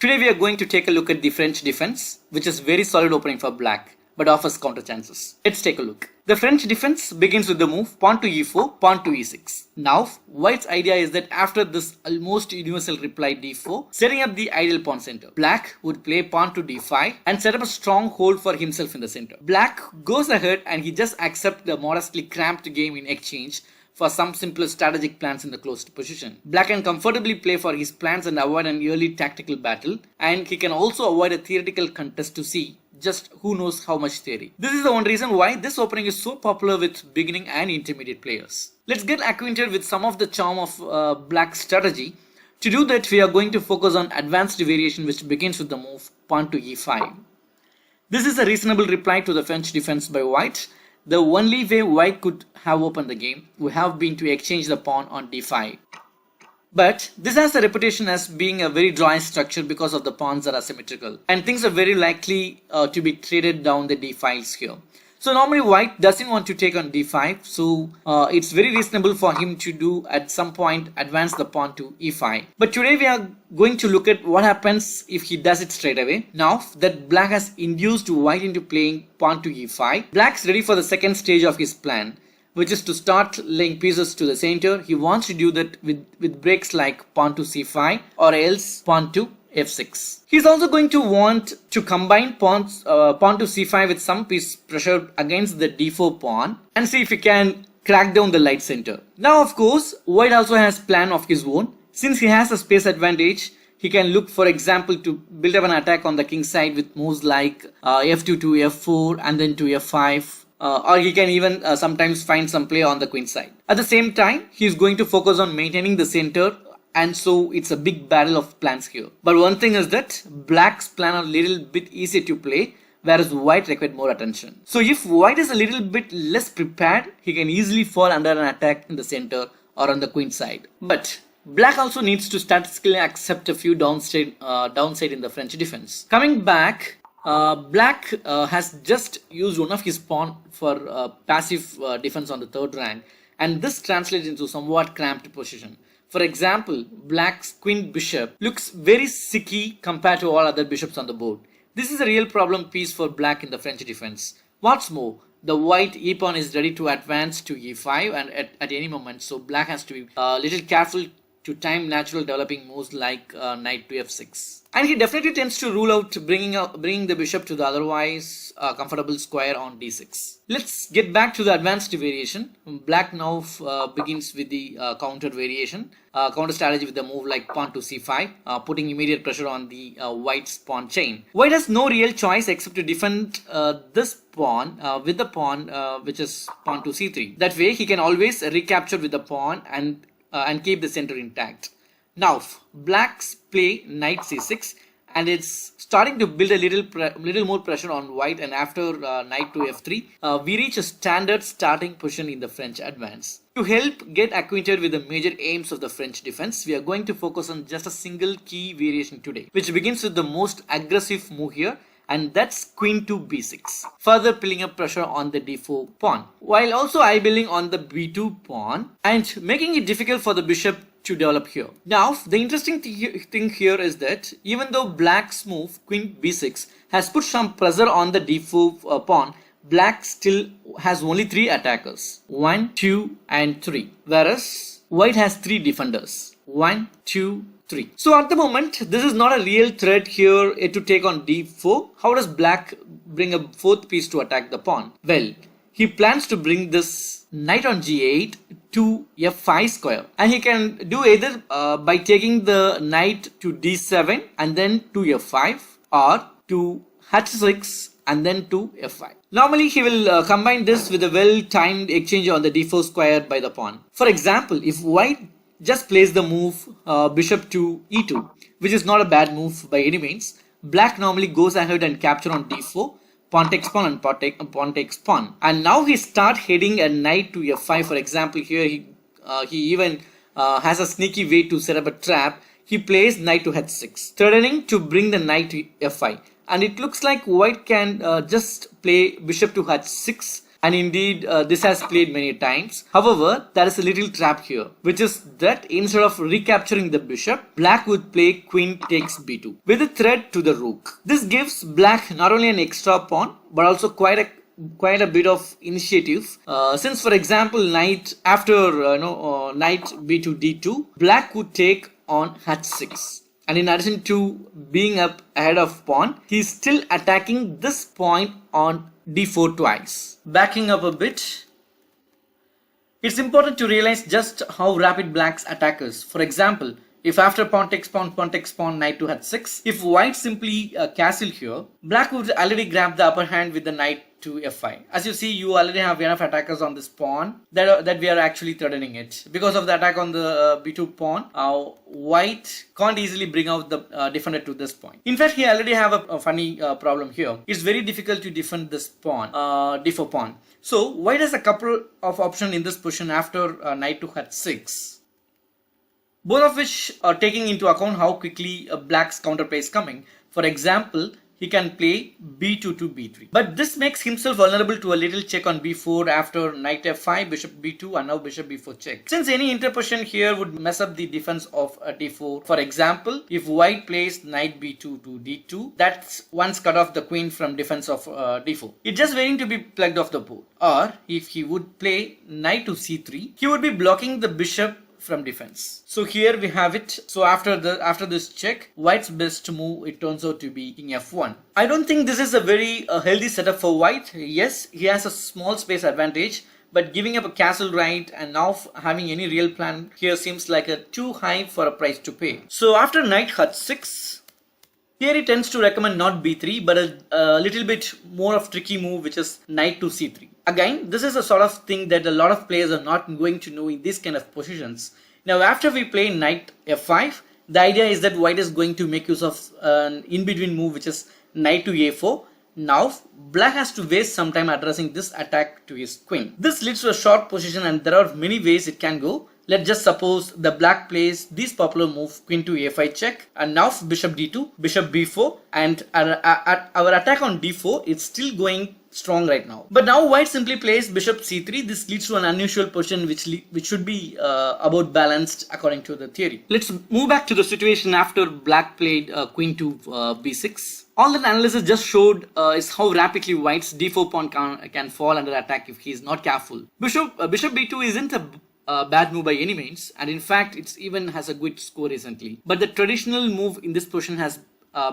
Today we are going to take a look at the French defense, which is very solid opening for black, but offers counter chances. Let's take a look. The French defense begins with the move pawn to e4, pawn to e6. Now, white's idea is that after this almost universal reply d4, setting up the ideal pawn center. Black would play pawn to d5 and set up a strong hold for himself in the center. Black goes ahead and he just accepts the modestly cramped game in exchange for some simpler strategic plans in the closed position. Black can comfortably play for his plans and avoid an early tactical battle, and he can also avoid a theoretical contest to see just who knows how much theory. This is the one reason why this opening is so popular with beginning and intermediate players. Let's get acquainted with some of the charm of black's strategy. To do that, we are going to focus on advanced variation, which begins with the move pawn to e5. This is a reasonable reply to the French defense by white. The only way white could have opened the game would have been to exchange the pawn on d5. But this has a reputation as being a very dry structure because of the pawns are asymmetrical, and things are very likely to be traded down the d files here. So normally white doesn't want to take on d5, so it's very reasonable for him to do at some point advance the pawn to e5. But today we are going to look at what happens if he does it straight away. Now that black has induced white into playing pawn to e5, black's ready for the second stage of his plan, which is to start laying pieces to the center. He wants to do that with breaks like pawn to c5 or else pawn to f6. He's also going to want to combine pawn to c5 with some piece pressure against the d4 pawn and see if he can crack down the light center. Now of course, white also has plan of his own. Since he has a space advantage, he can look, for example, to build up an attack on the king side with moves like f2 to f4 and then to f5. Or he can even sometimes find some play on the queen side. At the same time, he is going to focus on maintaining the center, and so it's a big battle of plans here. But one thing is that black's plan are a little bit easier to play, whereas white required more attention. So if white is a little bit less prepared, he can easily fall under an attack in the center or on the queen side. But black also needs to statistically accept a few downside in the French defense. Coming back, black has just used one of his pawn for passive defense on the third rank, and this translates into somewhat cramped position. For example, black's queen bishop looks very sicky compared to all other bishops on the board. This is a real problem piece for black in the French defense. What's more, the white e-pawn is ready to advance to e5 and at any moment, so black has to be a little careful to time natural developing moves like knight to f6. And he definitely tends to rule out bringing the bishop to the otherwise comfortable square on d6. Let's get back to the advanced variation. Black now begins with the counter variation, counter strategy with the move like pawn to c5, putting immediate pressure on the white's pawn chain. White has no real choice except to defend this pawn with the pawn which is pawn to c3. That way he can always recapture with the pawn and keep the center intact. Now black's play knight c6, and it's starting to build a little more pressure on white, and after knight to f3 we reach a standard starting position in the French advance. To help get acquainted with the major aims of the French defense, we are going to focus on just a single key variation today, which begins with the most aggressive move here, and that's queen to b6, further piling up pressure on the d4 pawn, while also eyeballing on the b2 pawn and making it difficult for the bishop to develop here. Now, the interesting thing here is that even though black's move, queen b6, has put some pressure on the d4 pawn, black still has only 3 attackers, 1, 2 and 3, whereas white has 3 defenders, 1, 2, 3. So at the moment, this is not a real threat here to take on d4. How does black bring a 4th piece to attack the pawn? Well, he plans to bring this knight on g8 to f5 square, and he can do either by taking the knight to d7 and then to f5, or to h6 and then to f5. Normally he will combine this with a well-timed exchange on the d4 square by the pawn. For example, if white just plays the move bishop to e2, which is not a bad move by any means, black normally goes ahead and capture on d4, pawn takes pawn and pawn takes pawn. And now he start heading a knight to f5. For example, here he even has a sneaky way to set up a trap. He plays knight to h6, threatening to bring the knight to f5. And it looks like white can just play bishop to h6 And indeed, this has played many times. However, there is a little trap here, which is that instead of recapturing the bishop, black would play queen takes b2 with a threat to the rook. This gives black not only an extra pawn, but also quite a bit of initiative. Since, for example, knight after knight b2 d2, black would take on h6. And in addition to being up ahead of pawn, he is still attacking this point on d4 twice. Backing up a bit, it's important to realize just how rapid black's attack is. For example, if after pawn takes pawn, knight to h6, if white simply castle here, black would already grab the upper hand with the knight to f5. As you see, you already have enough attackers on this pawn that we are actually threatening it. Because of the attack on the b2 pawn, white can't easily bring out the defender to this point. In fact, he already have a funny problem here. It's very difficult to defend this pawn, d4 pawn. So white has a couple of options in this position after knight to h6. Both of which are taking into account how quickly black's counterplay is coming. For example, he can play b2 to b3. But this makes himself vulnerable to a little check on b4 after knight f5, bishop b2, and now bishop b4 check. Since any interposition here would mess up the defense of d4. For example, if white plays knight b2 to d2, that's once cut off the queen from defense of d4. It's just waiting to be plugged off the board. Or if he would play knight to c3, he would be blocking the bishop from defense. So here we have it. So after this check, white's best move, it turns out to be king f1. I don't think this is a very healthy setup for white. Yes, he has a small space advantage, but giving up a castle right and now having any real plan here seems like a too high for a price to pay. So after knight h6, here he tends to recommend not b3, but a little bit more of tricky move, which is knight to c3. Again, this is a sort of thing that a lot of players are not going to know in this kind of positions. Now, after we play knight f5, the idea is that white is going to make use of an in-between move, which is knight to a4. Now, black has to waste some time addressing this attack to his queen. This leads to a short position, and there are many ways it can go. Let's just suppose the black plays this popular move, queen to a5 check, and now bishop d2, bishop b4, and our attack on d4 is still going strong right now. But now white simply plays bishop c3. This leads to an unusual position which should be about balanced according to the theory. Let's move back to the situation after black played queen to b6. All that analysis just showed is how rapidly white's d4 pawn can fall under attack if he is not careful. Bishop b2 isn't a bad move by any means, and in fact it even has a good score recently. But the traditional move in this position has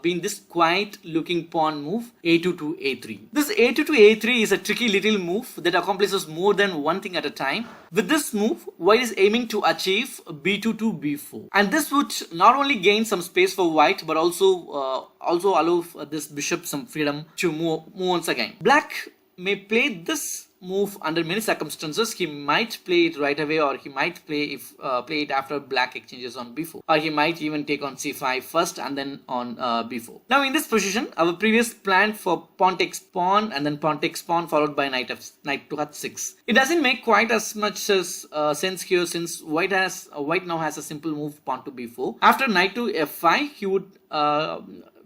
been this quiet looking pawn move a2 to a3. This a2 to a3 is a tricky little move that accomplishes more than one thing at a time. With this move, white is aiming to achieve b2 to b4, and this would not only gain some space for white but also allow this bishop some freedom to move once again. Black may play this move under many circumstances. He might play it right away, or he might play it after black exchanges on b4, or he might even take on c5 first and then on b4. Now in this position, our previous plan for pawn takes pawn and then pawn takes pawn followed by knight to h6, it doesn't make quite as much sense here, since white now has a simple move pawn to b4. After knight to f5,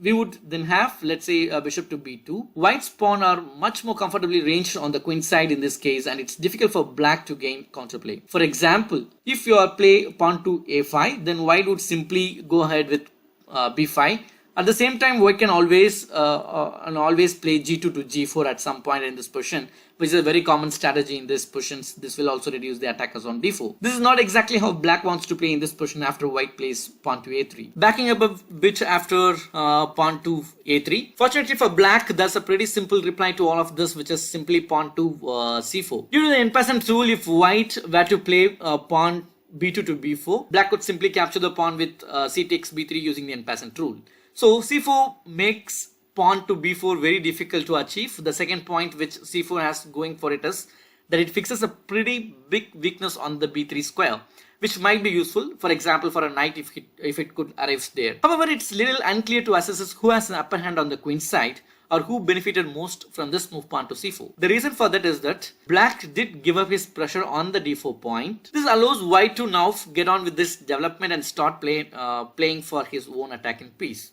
we would then have, let's say, bishop to b2. White's pawn are much more comfortably ranged on the queen side in this case, and it's difficult for black to gain counterplay. For example, if you play pawn to a5, then white would simply go ahead with b5. At the same time, white can always play g2 to g4 at some point in this position, which is a very common strategy in this position. This will also reduce the attackers on d4. This is not exactly how black wants to play in this position after white plays pawn to a3. Backing up a bit after pawn to a3. Fortunately for black, there's a pretty simple reply to all of this, which is simply pawn to c4. Due to the in-passant rule, if white were to play pawn b2 to b4, black could simply capture the pawn with c takes b3 using the in-passant rule. So c4 makes pawn to b4 very difficult to achieve. The second point which c4 has going for it is that it fixes a pretty big weakness on the b3 square, which might be useful, for example, for a knight if it could arrive there. However, it's little unclear to assess who has an upper hand on the queen side, or who benefited most from this move pawn to c4. The reason for that is that black did give up his pressure on the d4 point. This allows white to now get on with this development and start playing for his own attacking piece.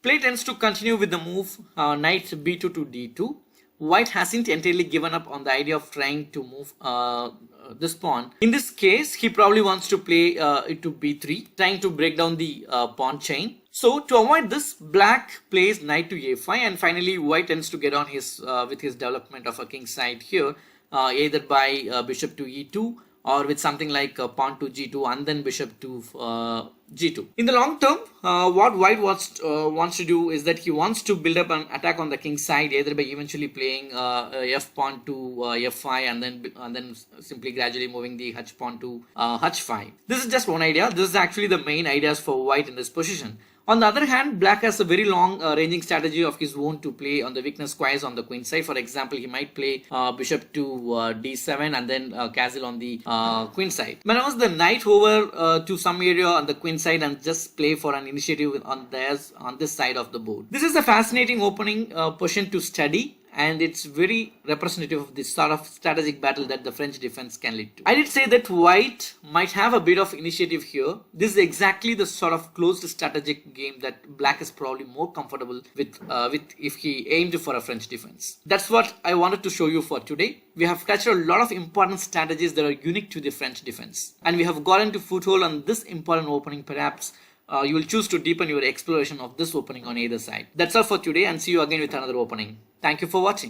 Play tends to continue with the move knight b2 to d2. white hasn't entirely given up on the idea of trying to move this pawn. In this case, he probably wants to play it to b3, trying to break down the pawn chain. So to avoid this, black plays knight to a5, and finally white tends to get on his with his development of a king side here, either by bishop to e2 or with something like pawn to g2 and then bishop to g2. In the long term, what white wants to do is that he wants to build up an attack on the king side, either by eventually playing f pawn to f5 and then simply gradually moving the h pawn to h5. This is just one idea. This is actually the main ideas for white in this position. On the other hand, black has a very long ranging strategy of his own to play on the weakness squares on the queen side. For example, he might play bishop to d7 and then castle on the queen side. Maneuvers the knight over to some area on the queen side and just play for an initiative on this side of the board. This is a fascinating opening position to study, and it's very representative of the sort of strategic battle that the French defense can lead to. I did say that white might have a bit of initiative here. This is exactly the sort of closed strategic game that black is probably more comfortable with if he aimed for a French defense. That's what I wanted to show you for today. We have captured a lot of important strategies that are unique to the French defense, and we have gotten to foothold on this important opening. Perhaps you will choose to deepen your exploration of this opening on either side. That's all for today, and see you again with another opening. Thank you for watching.